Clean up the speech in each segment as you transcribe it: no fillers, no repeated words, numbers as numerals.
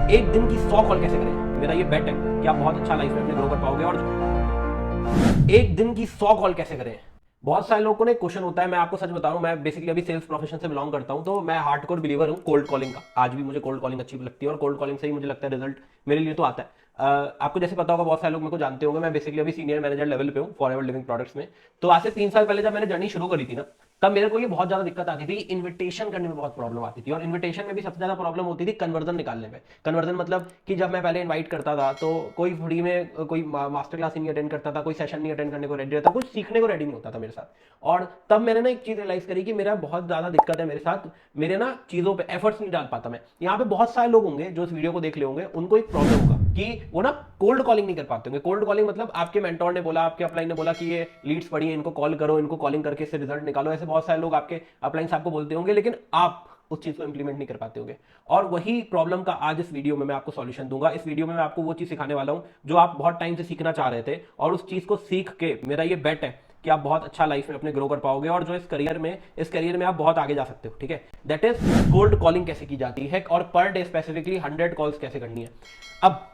एक दिन की 100 कॉल कैसे करें, मेरा ये बेट है कि आप बहुत अच्छा लाइफ में अपने ग्रो कर पाओगे। और एक दिन की 100 कॉल कैसे करें, बहुत सारे लोगों को ना क्वेश्चन होता है। मैं आपको सच बता रहा हूं, मैं बेसिकली अभी सेल्स प्रोफेशन से बिलोंग करता हूं, तो मैं हार्डकोर बिलीवर हूं कोल्ड कॉलिंग का। आज भी मुझे कोल्ड कॉलिंग अच्छी लगती है और कोल्ड कॉलिंग से ही मुझे लगता है रिजल्ट मेरे लिए तो आता है। आपको जैसे पता होगा, बहुत सारे लोग मेरे को जानते होंगे, मैं बेसिकली अभी सीनियर मैनेजर लेवल पे हूँ फॉरएवर लिविंग प्रोडक्ट्स में। तो आज से 3 साल पहले जब मैंने जर्नी शुरू करी थी ना, तब मेरे को ये बहुत ज्यादा दिक्कत आती थी, इन्विटेशन करने में बहुत प्रॉब्लम आती थी। और इन्विटेशन में भी सबसे ज्यादा प्रॉब्लम होती थी कन्वर्जन निकालने में। कन्वर्जन मतलब कि जब मैं पहले इनवाइट करता था तो कोई फ्री में कोई मास्टर क्लास नहीं अटेंड करता था, कोई सेशन नहीं अटेंड करने को रेडी रहता, कुछ सीखने को रेडी नहीं होता था मेरे साथ। और तब मैंने ना एक चीज रियलाइज करी कि मेरा बहुत ज्यादा दिक्कत है मेरे साथ, मेरे ना चीजों पे एफर्ट्स नहीं डाल पाता मैं। यहाँ पे बहुत सारे लोग होंगे जो इस वीडियो को देख ले होंगे, उनको एक प्रॉब्लम होगा कि वो ना कोल्ड कॉलिंग नहीं कर पाते होंगे। कोल्ड कॉलिंग मतलब आपके मेंटोर ने बोला, आपके अपलाइन ने बोला कि ये लीड्स पड़ी है, इनको कॉल करो, इनको कॉलिंग करके इससे रिजल्ट निकालो। ऐसे बहुत सारे लोग आपके अपलाइन आपको बोलते होंगे, लेकिन आप उस चीज को इंप्लीमेंट नहीं कर पाते होंगे। और वही प्रॉब्लम का आज इस वीडियो में मैं आपको सॉल्यूशन दूंगा। इस वीडियो में मैं आपको वो चीज सिखाने वाला हूं जो आप बहुत टाइम से सीखना चाह रहे थे, और उस चीज को सीख के मेरा ये बेट है कि आप बहुत अच्छा लाइफ में अपने ग्रो कर पाओगे, और जो इस करियर में आप बहुत आगे जा सकते हो। ठीक है, दैट इज कोल्ड कॉलिंग कैसे की जाती है, और पर डे स्पेसिफिकली 100 कॉल्स कैसे करनी है। अब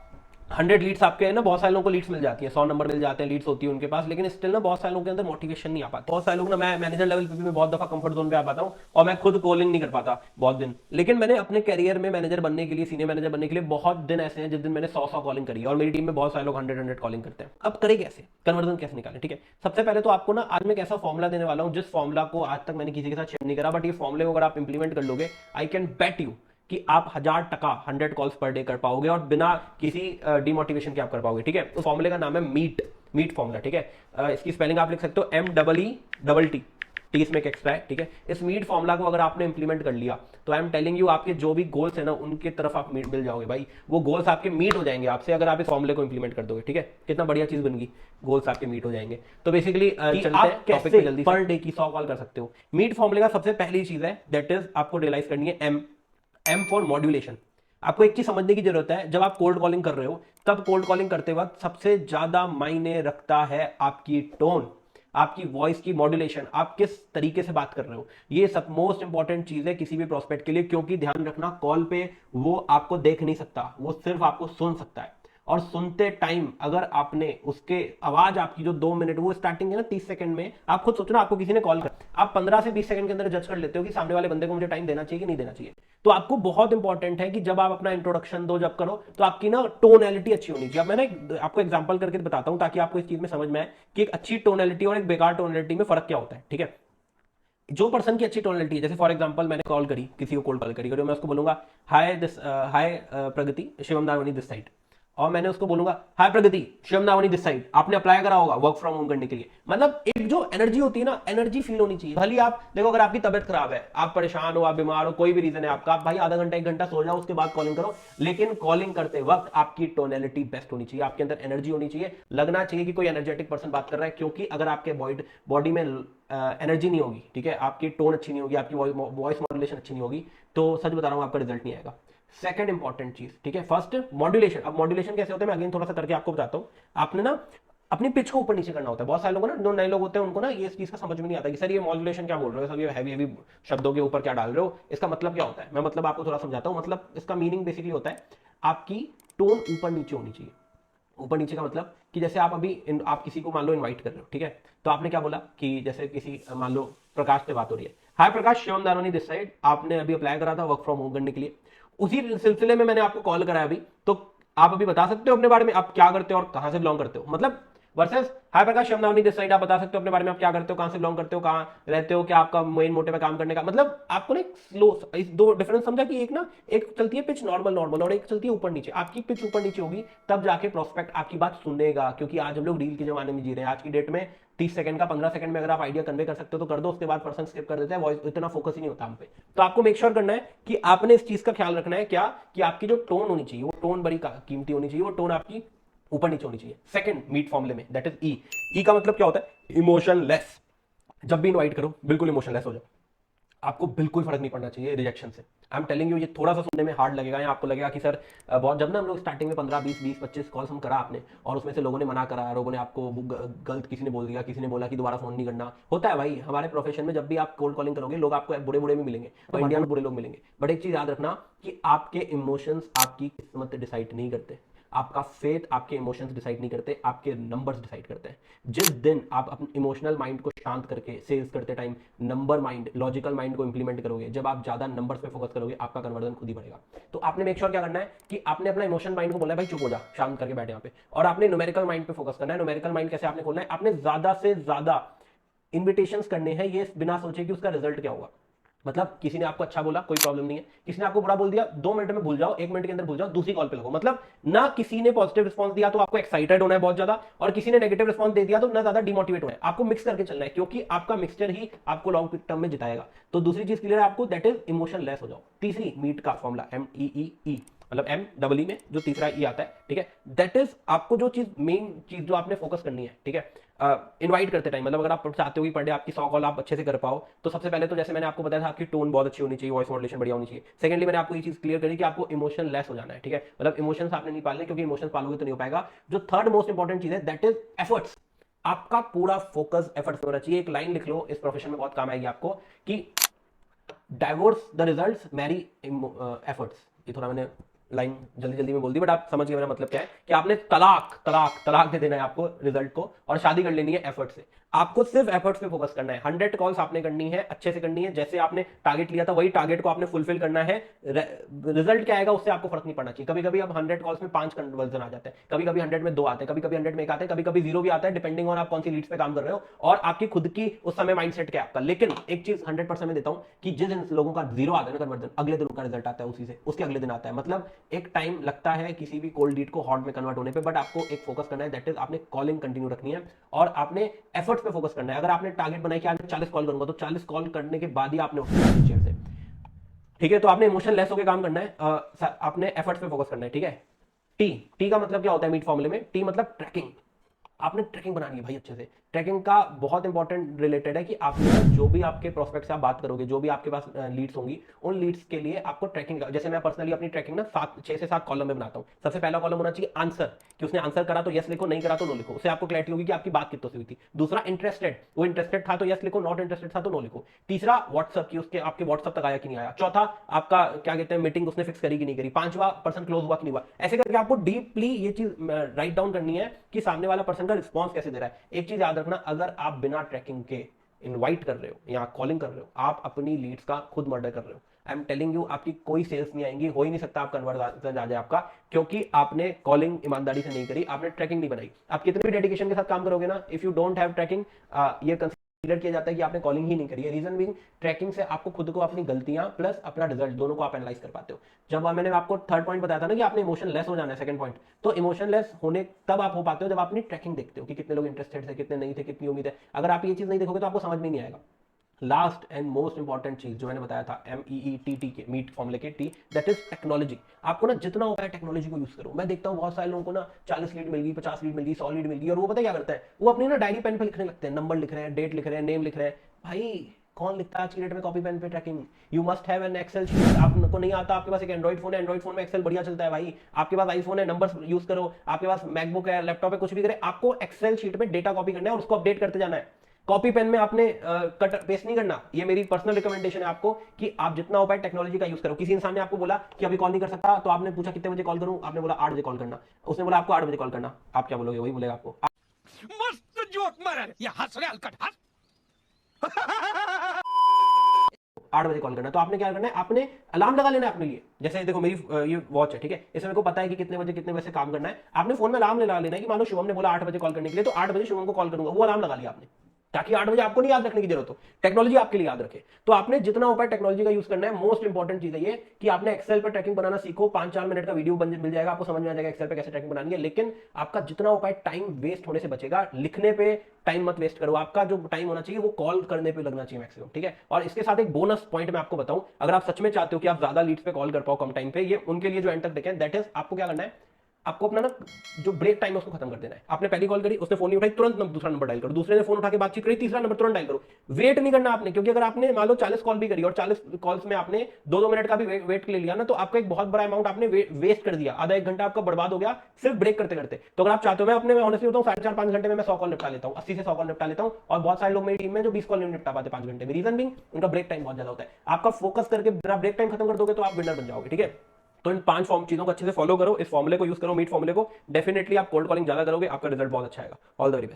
100 लीड्स आपके है ना, बहुत सारे लोगों को लीड्स मिल जाती है, 100 नंबर मिल जाते हैं, लीड्स होती है उनके पास, लेकिन स्टिल ना बहुत सारे लोगों के अंदर मोटिवेशन नहीं आ पाता। बहुत सारे लोग ना, मैं मैनेजर लेवल पे भी मैं बहुत दफा कंफर्ट जोन पे आ पाता हूँ, और मैं खुद कॉलिंग नहीं कर पाता बहुत दिन। लेकिन मैंने अपने करियर में मैनेजर बनने के लिए, सीनियर मैनेजर बनने के लिए बहुत दिन ऐसे हैं जिस दिन मैंने 100 कॉलिंग करी है, और मेरी टीम में बहुत सारे लोग 100 कॉलिंग करते हैं। अब करें कैसे, कन्वर्जन कैसे निकालें। ठीक है, सबसे पहले तो आपको ना आज मैं एक ऐसा फॉर्मुला देने वाला हूँ जिस फॉर्मुला को आज तक मैंने किसी के साथ शेयर नहीं करा, बट ये फॉर्मुले को अगर आप इंप्लीमेंट कर लोगे, आई कैन बेट यू कि आप 1000% 100 कॉल्स पर डे कर पाओगे, और बिना किसी डिमोटिवेशन के आप कर पाओगे। ठीक है, तो फॉर्मूले का नाम है मीट फॉर्मूला। ठीक है, इसकी स्पेलिंग आप लिख सकते हो MEET, टी इसमें एक एक्स्ट्रा है। ठीक है, इस मीट फॉर्मूला को अगर आपने इंप्लीमेंट कर लिया, तो आई एम टेलिंग यू, आपके जो भी गोल्स है ना, उनकी तरफ आप मिल जाओगे भाई। वो गोल्स आपके मीट हो जाएंगे आपसे, अगर आप इस फॉर्मूले को इंप्लीमेंट कर दोगे। ठीक है, कितना बढ़िया चीज बन गई, गोल्स आपके मीट हो जाएंगे। तो बेसिकली चलते हैं टॉपिक पे जल्दी। पर डे की 100 कॉल कर सकते हो। मीट फॉर्मूले का सबसे पहली चीज है, दैट इज आपको रियलाइज करनी है एम फॉर मॉड्यूलेशन। आपको एक चीज समझने की जरूरत है, जब आप कोल्ड कॉलिंग कर रहे हो, तब कोल्ड कॉलिंग करते वक्त सबसे ज्यादा मायने रखता है आपकी टोन, आपकी वॉइस की मॉड्यूलेशन, आप किस तरीके से बात कर रहे हो। ये सब मोस्ट इंपॉर्टेंट चीज है किसी भी प्रोस्पेक्ट के लिए, क्योंकि ध्यान रखना, कॉल पे वो आपको देख नहीं सकता, वो सिर्फ आपको सुन सकता है। और सुनते टाइम अगर आपने उसके आवाज आपकी जो 2 मिनट, वो स्टार्टिंग है ना 30 सेकंड में, आप खुद सोचना, आपको किसी ने कॉल कर, आप 15 से 20 सेकंड के अंदर जज कर लेते हो कि सामने वाले बंदे को मुझे टाइम देना चाहिए कि नहीं देना चाहिए। तो आपको बहुत इंपॉर्टेंट है कि जब आप अपना इंट्रोडक्शन दो, जब करो, तो आपकी ना टोनैलिटी अच्छी होनी चाहिए। अब मैं ना आपको एग्जांपल करके बताता हूं, ताकि आपको इस चीज में समझ में आए कि एक अच्छी टोनैलिटी और एक बेकार टोनैलिटी में फर्क क्या होता है। ठीक है, जो पर्सन की अच्छी टोनैलिटी है, जैसे फॉर एग्जांपल मैंने कॉल करी, किसी को कोल्ड कॉल करी, मैं उसको बोलूंगा हाय प्रगति, शिवम दावनी दिस साइड। और मैंने उसको बोलूंगा हाय प्रगति, शिवम दावनी दिस साइड, आपने अप्लाई करा होगा वर्क फ्रॉम होम करने के लिए। मतलब एक जो एनर्जी होती है ना, एनर्जी फील होनी चाहिए। भले आप देखो, अगर आपकी तबियत खराब है, आप परेशान हो, आप बीमार हो, कोई भी रीजन है आपका, आप भाई आधा घंटा 1 घंटा सो जाओ, उसके बाद कॉलिंग करो, लेकिन कॉलिंग करते वक्त आपकी टोनैलिटी बेस्ट होनी चाहिए, आपके अंदर एनर्जी होनी चाहिए, लगना चाहिए कि कोई एनर्जेटिक पर्सन बात कर रहा है। क्योंकि अगर आपके बॉडी में एनर्जी नहीं होगी, ठीक है, आपकी टोन अच्छी नहीं होगी, आपकी वॉइस मॉड्यूलेशन अच्छी नहीं होगी, तो सच बता रहा हूं, आपका रिजल्ट नहीं आएगा। सेकंड इंपॉर्टेंट चीज, ठीक है, फर्स्ट मॉड्यूलेशन। अब मॉड्यूलेशन कैसे होता है, मैं अगेन थोड़ा सा करके आपको बताता हूं। आपने ना अपनी पिच को ऊपर नीचे करना होता है। बहुत सारे लोग ना, जो नए लोग होते हैं, उनको ना ये इस चीज का समझ में नहीं आता कि सर ये मॉड्यूलेशन क्या बोल रहे हो, सब ये हैवी हैवी शब्दों के ऊपर क्या डाल रहे हो, इसका मतलब क्या होता है। मैं मतलब आपको थोड़ा समझाता हूं। मतलब इसका मीनिंग बेसिकली होता है, आपकी टोन ऊपर नीचे होनी चाहिए। ऊपर नीचे का मतलब कि जैसे आप अभी आप किसी को मान लो इनवाइट कर रहे हो, ठीक है, तो आपने क्या बोला कि जैसे किसी मान लो प्रकाश से बात हो रही है, हाय प्रकाश, शिवम दानोनी दिस साइड, आपने अभी अप्लाई करा था वर्क फ्रॉम होम करने के लिए, उसी सिलसिले में मैंने आपको कॉल कराया अभी, तो आप अभी बता सकते हो अपने बारे में, आप क्या करते हो और कहां से बिलोंग करते हो। मतलब वर्सेस हाय प्रकाश, शिवम दानोनी दिस साइड, आप बता सकते हो अपने बारे में, आप क्या करते हो, कहां से बिलोंग करते हो, कहां रहते हो, क्या आपका मेन मोटिव है काम करने का। मतलब आपको ना स्लो, इस दो डिफरेंस समझा कि एक ना, एक चलती है पिच नॉर्मल नॉर्मल, और एक चलती है ऊपर नीचे। आपकी पिच ऊपर नीचे होगी, तब जाके प्रोस्पेक्ट आपकी बात सुनेगा। क्योंकि आज हम लोग रील के जमाने में जी रहे हैं। आज की डेट में 30 सेकंड का 15 सेकंड में अगर आप आइडिया कन्वे कर सकते हो तो कर दो, उसके बाद पर्सन स्किप कर देता है, वॉइस इतना फोकस ही नहीं होता हम पे। तो आपको मेक श्योर करना है कि आपने इस चीज का ख्याल रखना है, क्या कि आपकी जो टोन होनी चाहिए, वो टोन बड़ी कीमती होनी चाहिए, वो टोन आपकी ऊपर नीचे होनी चाहिए। सेकंड मीट फॉर्मूले में, दैट इज ई का मतलब क्या होता है, इमोशनलेस। जब भी इनवाइट करो, बिल्कुल इमोशनलेस हो जाओ। आपको बिल्कुल फर्क नहीं पड़ना चाहिए रिजेक्शन से। आई एम टेलिंग यू, ये थोड़ा सा सुनने में हार्ड लगेगा या आपको लगेगा कि सर बहुत, जब ना हम लोग स्टार्टिंग में 15 20 20 25 कॉल्स हम करा आपने और उसमें से लोगों ने मना करा, लोगों ने आपको गलत किसी ने बोल दिया, किसी ने बोला कि दोबारा फोन नहीं करना, होता है भाई हमारे प्रोफेशन में। जब भी आप कोल्ड कॉलिंग करोगे लोग आपको बुरे बुरे भी मिलेंगे और इंडिया में बुरे लोग मिलेंगे, बट एक चीज याद रखना कि आपके इमोशंस आपकी किस्मत डिसाइड नहीं करते, आपका फेथ आपके इमोशंस डिसाइड नहीं करते, आपके नंबर्स डिसाइड करते हैं। जिस दिन आप अपने इमोशनल माइंड को शांत करके सेल्स करते time number mind, logical mind को इंप्लीमेंट करोगे, जब आप ज्यादा नंबर्स पे फोकस करोगे, आपका कन्वर्जन खुद ही बढ़ेगा। तो आपने मेक श्योर क्या करना है कि आपने अपना इमोशन माइंड को बोला है भाई चुप हो जा, शांत करके बैठे यहाँ पे, और आपने न्यूमेरिकल माइंड पे फोकस करना है। न्यूमेरिकल माइंड कैसे आपने खोलना है, आपने ज्यादा से ज्यादा इन्विटेशंस करने हैं, ये बिना सोचे कि उसका रिजल्ट क्या होगा। मतलब किसी ने आपको अच्छा बोला, कोई प्रॉब्लम नहीं है, किसी ने आपको बुरा बोल दिया, 2 मिनट में भूल जाओ, 1 मिनट के अंदर भूल जाओ, दूसरी कॉल पे लगो। मतलब ना किसी ने पॉजिटिव रिस्पांस दिया तो आपको एक्साइटेड होना है बहुत ज्यादा, और किसी ने नेगेटिव रिस्पांस दे दिया तो ना ज्यादा डिमोटिवेट होना है। आपको मिक्स करके चलना है, क्योंकि आपका मिक्सचर ही आपको लॉन्ग टर्म में जिताएगा। तो दूसरी चीज क्लियर है आपको, दैट इज इमोशन लेस हो जाओ। तीसरी मीट का फॉर्मूला MEEE, मतलब MEE में जो तीसरा ई आता है, ठीक है, दैट इज आपको जो चीज मेन चीज जो आपने फोकस करनी है, ठीक है, इनवाइट करते टाइम, मतलब अगर आप चाहते हो कि पर डे आपकी 100 कॉल आप अच्छे से कर पाओ, तो सबसे पहले तो जैसे मैंने आपको बताया था आपकी टोन बहुत अच्छी होनी चाहिए, वॉइस मॉड्यूलेशन बढ़िया होनी चाहिए। सेकंडली मैंने आपको ये चीज क्लियर करी कि आपको इमोशन लेस हो जाना है, ठीक है, मतलब इमोशंस आपने नहीं पालने, क्योंकि इमोशंस पालोगे तो नहीं हो पाएगा। जो थर्ड मोस्ट इंपॉर्टेंट चीज है दैट इज एफर्ट्स। आपका पूरा फोकस एफर्ट्स पे होना चाहिए। एक लाइन लिख लो, इस प्रोफेशन में बहुत काम आएगी आपको, कि divorce the results marry efforts. ये थोड़ा मैंने लाइन जल्दी जल्दी में बोल दी, बट आप समझ गए मेरा मतलब क्या है, कि आपने तलाक तलाक तलाक दे देना है आपको रिजल्ट को, और शादी कर लेनी है एफर्ट से। आपको सिर्फ एफर्ट्स पे फोकस करना है। 100 कॉल्स आपने करनी है, अच्छे से करनी है, जैसे आपने टारगेट लिया था वही टारगेट को आपने फुलफिल करना है। रिजल्ट क्या आएगा उससे आपको फर्क नहीं पड़ना चाहिए। कभी कभी अब 100 कॉल्स में 5 कन्वर्जन आ जाते हैं, कभी कभी 100 में 2 आते हैं, कभी कभी 100 में 1 आते हैं, कभी कभी 0 भी आता है, डिपेंडिंग ऑन आप कौन सी लीड्स पे काम कर रहे हो और आपकी खुद की उस समय माइंडसेट क्या है आपका। लेकिन एक चीज 100% में देता हूं कि जिस दिन लोगों का 0 आता है ना कन्वर्जन, अगले दिन उनका रिजल्ट आता है उसी से, उसके अगले दिन आता है। मतलब एक टाइम लगता है किसी भी कोल्ड लीड को हॉट में कन्वर्ट होने पे, बट आपको एक फोकस करना है, दैट इज आपने कॉलिंग कंटिन्यू रखनी है और आपने एफर्ट्स पे फोकस करना है। अगर आपने टारगेट बनाया कि आज मैं 40 कॉल करूंगा, तो 40 कॉल करने के बाद ही आपने उठना है चेयर से, ठीक है। तो आपने इमोशन लेस होकर काम करना है, आपने एफर्ट्स पे फोकस करना है, ठीक है। टी का मतलब क्या होता है मीट फॉर्मूले में, टी मतलब ट्रैकिंग। आपने ट्रैकिंग बनानी है भाई अच्छे से। ट्रैकिंग का बहुत इंपॉर्टेंट रिलेटेड है कि आपने जो भी आपके प्रोस्पेक्ट से आप बात करोगे, जो भी आपके पास लीड्स होंगी, उन लीड्स के लिए आपको ट्रैकिंग, जैसे मैं पर्सनली अपनी ट्रैकिंग ना 6 से 7 कॉलम में बनाता हूं। सबसे पहला कॉलम होना चाहिए आंसर, कि उसने आंसर करा तो यस लिखो, नहीं करा तो नो लिखो, उससे आपको क्लैरिटी होगी कि आपकी बात कितने से हुई थी। दूसरा इंटरेस्टेड, वो इंटरेस्टेड था तो यस लिखो, नॉट इंटरेस्टेड था तो नो लिखो। तीसरा व्हाट्सअप, की उसके आपके व्हाट्सअप तक आया कि नहीं आया। चौथा आपका क्या कहते हैं मीटिंग उसने फिक्स करी कि नहीं करी। पांचवा पर्सन क्लोज हुआ कि नहीं हुआ। ऐसे करके आपको डीपली ये चीज राइट डाउन करनी है कि सामने वाला पर्सन का रिस्पॉन्स कैसे दे रहा है। एक चीज याद रखना, अगर आप बिना ट्रैकिंग के इनवाइट कर रहे हो या कॉलिंग कर रहे हो, आप अपनी लीड्स का खुद मर्डर कर रहे हो। आई एम टेलिंग यू, आपकी कोई सेल्स नहीं आएंगी, हो ही नहीं सकता आप कन्वर्जन आ जाए आपका, क्योंकि आपने कॉलिंग ईमानदारी से नहीं करी, आपने ट्रैकिंग नहीं बनाई। आप कितने भी डेडिकेशन के साथ काम करोगे ना, if you don't have tracking, ये कंसीडर किया जाता है कि आपने कॉलिंग ही नहीं करी है। रीजन बीइंग, ट्रैकिंग से आपको खुद को अपनी गलतियां प्लस अपना रिजल्ट दोनों को आप एनालाइज कर पाते हो। जब मैंने आपको थर्ड पॉइंट बताया था ना कि आपने इमोशन लेस हो जाना है, सेकंड पॉइंट, तो इमोशन लेस होने तब आप हो पाते हो जब अपनी ट्रैकिंग देखते हो कि कितने लोग इंटरेस्टेड थे, कितने नहीं थे, कितनी उम्मीद है। अगर आप ये चीज नहीं देखोगे तो आपको समझ में नहीं आएगा। लास्ट एंड मोस्ट इंपॉर्टेंट चीज जो मैंने बताया था MEET के मीट फॉर्मूले के टी, दैट इज टेक्नोलॉजी। आपको ना जितना होता है टेक्नोलॉजी को यूज करो। मैं देखता हूँ बहुत सारे लोगों को ना 40 लीड मिल गई, 50 लीड मिल गई, 100 लीड मिल गई, और वो पता क्या करता है, वो अपनी ना डायरी पेन पे लिखने लगते हैं, नंबर लिख रहे हैं, डेट लिख रहे हैं, नेम लिख रहे हैं। भाई कौन लिखता है आज की डेट में कॉपी पेन पे tracking. You must have an excel sheet. आपको नहीं आता, आपके पास एक एंड्रॉइड फोन है, एंड्रॉइड फोन में एक्सेल बढ़िया चलता है भाई। आपके पास आईफोन है, नंबर्स यूज करो। आपके पास मैकबुक है, लैपटॉप है, कुछ भी करे, आपको एक्सेल शीट में डेटा कॉपी करना है और उसको अपडेट करते जाना है। कॉपी पेन में आपने कट पेस्ट नहीं करना। ये मेरी पर्सनल रिकमेंडेशन है आपको कि आप जितना हो पाए टेक्नोलॉजी का यूज करो। किसी इंसान ने आपको बोला कि अभी कॉल नहीं कर सकता, तो आपने पूछा कितने बजे कॉल करूं, आपने बोला 8 बजे कॉल करना, उसने बोला आपको 8 बजे कॉल करना, आप क्या बोलोगे? वही बोलेगा आपको। मस्त जोक मारा ये हंस रहे हलकट हंस 8 बजे कॉल करना, तो आपने क्या करना है, आपने अलार्म लगा लेना है अपने लिए। जैसे देखो मेरी ये वॉच है, ठीक है, इसमें मेरे को पता है कि कितने बजे काम करना है। आपने फोन में अलार्म लगा लेना है कि मान लो शुभम ने बोला 8 बजे कॉल करने के लिए, तो 8 बजे शुभम को कॉल करूंगा, वो अलार्म लगा लिया आपने, ताकि 8 बजे आपको नहीं याद रखने की जरूरत हो, टेक्नोलॉजी आपके लिए याद रखे। तो आपने जितना उपाय टेक्नोलॉजी का यूज करना है। मोस्ट इंपॉर्टेंट चीज है ये कि आपने एक्सेल पर ट्रैकिंग बनाना सीखो। 5-4 मिनट का वीडियो मिल जाएगा, आपको समझ में आ जाएगा एक्सेल पे कैसे ट्रैकिंग बनानी है। लेकिन आपका जितना उपाय टाइम वेस्ट होने से बचेगा, लिखने पे टाइम मत वेस्ट करो। आपका जो टाइम होना चाहिए वो कॉल करने पे लगना चाहिए मैक्सिमम, ठीक है। और इसके साथ एक बोनस पॉइंट मैं आपको बताऊं, अगर आप सच में चाहते हो कि आप ज्यादा लीड्स पे कॉल कर पाओ कम टाइम पे, ये उनके लिए जो एंड तक देखें, दैट इज आपको क्या करना है, आपको अपना ना जो ब्रेक टाइम है उसको खत्म कर देना है। आपने पहली कॉल करी, उसने फोन नहीं उठाई, तुरंत दूसरा नंबर डायल करो, दूसरे ने फोन उठा के बातचीत करी, तीसरा नंबर तुरंत डायल करो। वेट नहीं करना आपने, क्योंकि अगर आपने मान लो 40 कॉल भी करी और 40 कॉल्स में आपने 2-2 मिनट का भी वेट ले लिया ना, तो आपका एक बहुत बड़ा अमाउंट आपने वेस्ट कर दिया, आधा 1 घंटा आपका बर्बाद हो गया सिर्फ ब्रेक करते करते। तो अगर आप चाहते हो, मैं ऑनेस्टली बताऊं 4.5-5 घंटे में मैं 100 कॉल निपटा लेता हूं, 80 से 100 कॉल निपटा लेता हूं, और बहुत सारे लोग मेरी टीम में जो 20 कॉल नहीं निपटा पाते 5 घंटे में। रीजन बिंग उनका ब्रेक टाइम बहुत ज्यादा होता है। आपका फोकस करके बिना ब्रेक टाइम खत्म कर दोगे तो आप विनर बन जाओगे, ठीक है। तो इन 5 चीजों को अच्छे से फॉलो करो, इस फॉर्मूले को यूज करो, मीट फॉर्मूले को, डेफिनेटली आप कोल्ड कॉलिंग ज्यादा करोगे, आपका रिजल्ट बहुत अच्छा आएगा। All the very best.